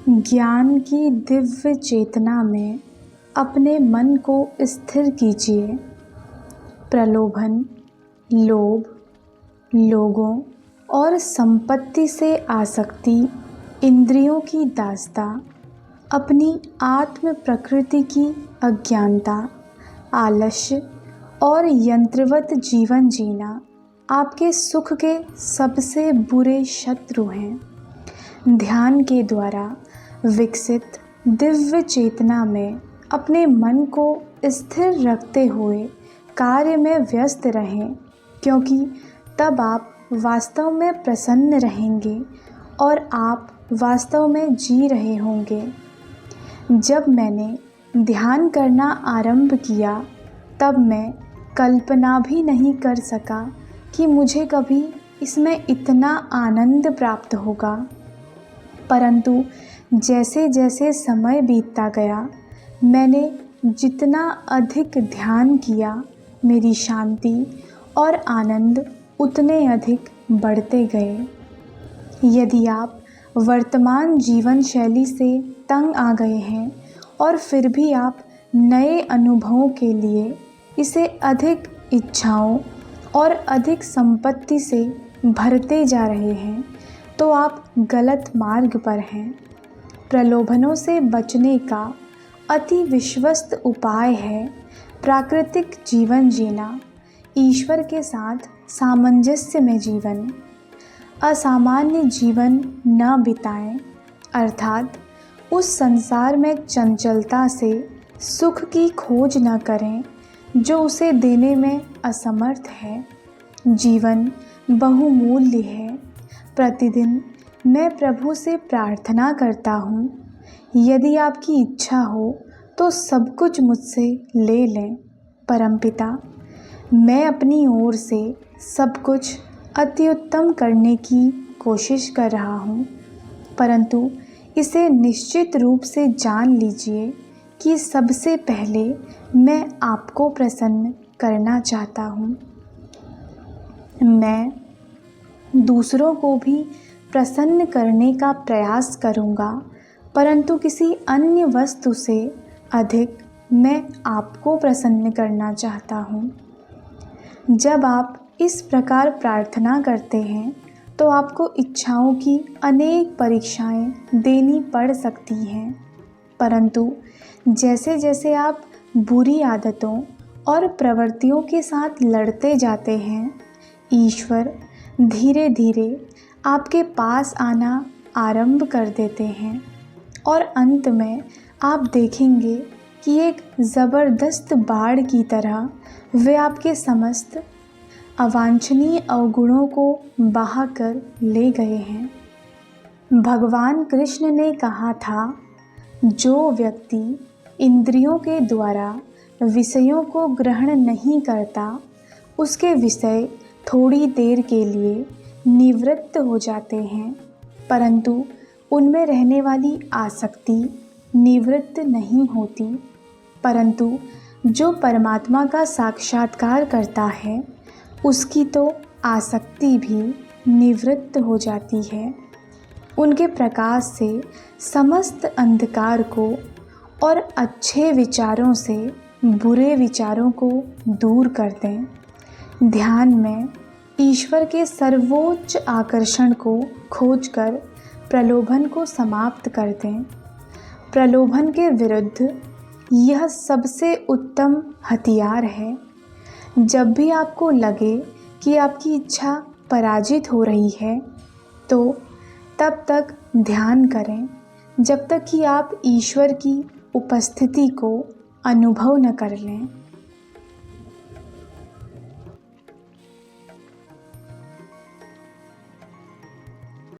ज्ञान की दिव्य चेतना में अपने मन को स्थिर कीजिए। प्रलोभन, लोभ, लोगों और संपत्ति से आसक्ति, इंद्रियों की दासता, अपनी आत्म प्रकृति की अज्ञानता, आलस्य और यंत्रवत जीवन जीना आपके सुख के सबसे बुरे शत्रु हैं। ध्यान के द्वारा विकसित दिव्य चेतना में अपने मन को स्थिर रखते हुए कार्य में व्यस्त रहें, क्योंकि तब आप वास्तव में प्रसन्न रहेंगे और आप वास्तव में जी रहे होंगे। जब मैंने ध्यान करना आरंभ किया तब मैं कल्पना भी नहीं कर सका कि मुझे कभी इसमें इतना आनंद प्राप्त होगा। परंतु जैसे जैसे समय बीतता गया, मैंने जितना अधिक ध्यान किया, मेरी शांति और आनंद उतने अधिक बढ़ते गए। यदि आप वर्तमान जीवन शैली से तंग आ गए हैं और फिर भी आप नए अनुभवों के लिए इसे अधिक इच्छाओं और अधिक संपत्ति से भरते जा रहे हैं, तो आप गलत मार्ग पर हैं। प्रलोभनों से बचने का अति विश्वस्त उपाय है प्राकृतिक जीवन जीना, ईश्वर के साथ सामंजस्य में जीवन। असामान्य जीवन न बिताएं, अर्थात उस संसार में चंचलता से सुख की खोज न करें जो उसे देने में असमर्थ है। जीवन बहुमूल्य है। प्रतिदिन मैं प्रभु से प्रार्थना करता हूँ, यदि आपकी इच्छा हो तो सब कुछ मुझसे ले लें। परमपिता, मैं अपनी ओर से सब कुछ अति उत्तम करने की कोशिश कर रहा हूँ, परंतु इसे निश्चित रूप से जान लीजिए कि सबसे पहले मैं आपको प्रसन्न करना चाहता हूँ। मैं दूसरों को भी प्रसन्न करने का प्रयास करूँगा, परंतु किसी अन्य वस्तु से अधिक मैं आपको प्रसन्न करना चाहता हूँ। जब आप इस प्रकार प्रार्थना करते हैं तो आपको इच्छाओं की अनेक परीक्षाएं देनी पड़ सकती हैं, परंतु जैसे जैसे आप बुरी आदतों और प्रवृत्तियों के साथ लड़ते जाते हैं, ईश्वर धीरे धीरे आपके पास आना आरंभ कर देते हैं और अंत में आप देखेंगे कि एक ज़बरदस्त बाढ़ की तरह वे आपके समस्त अवांछनीय अवगुणों को बहाकर ले गए हैं। भगवान कृष्ण ने कहा था, जो व्यक्ति इंद्रियों के द्वारा विषयों को ग्रहण नहीं करता, उसके विषय थोड़ी देर के लिए निवृत्त हो जाते हैं, परंतु उनमें रहने वाली आसक्ति निवृत्त नहीं होती। परंतु जो परमात्मा का साक्षात्कार करता है, उसकी तो आसक्ति भी निवृत्त हो जाती है। उनके प्रकाश से समस्त अंधकार को और अच्छे विचारों से बुरे विचारों को दूर कर दें। ध्यान में ईश्वर के सर्वोच्च आकर्षण को खोजकर प्रलोभन को समाप्त कर दें। प्रलोभन के विरुद्ध यह सबसे उत्तम हथियार है। जब भी आपको लगे कि आपकी इच्छा पराजित हो रही है, तो तब तक ध्यान करें जब तक कि आप ईश्वर की उपस्थिति को अनुभव न कर लें।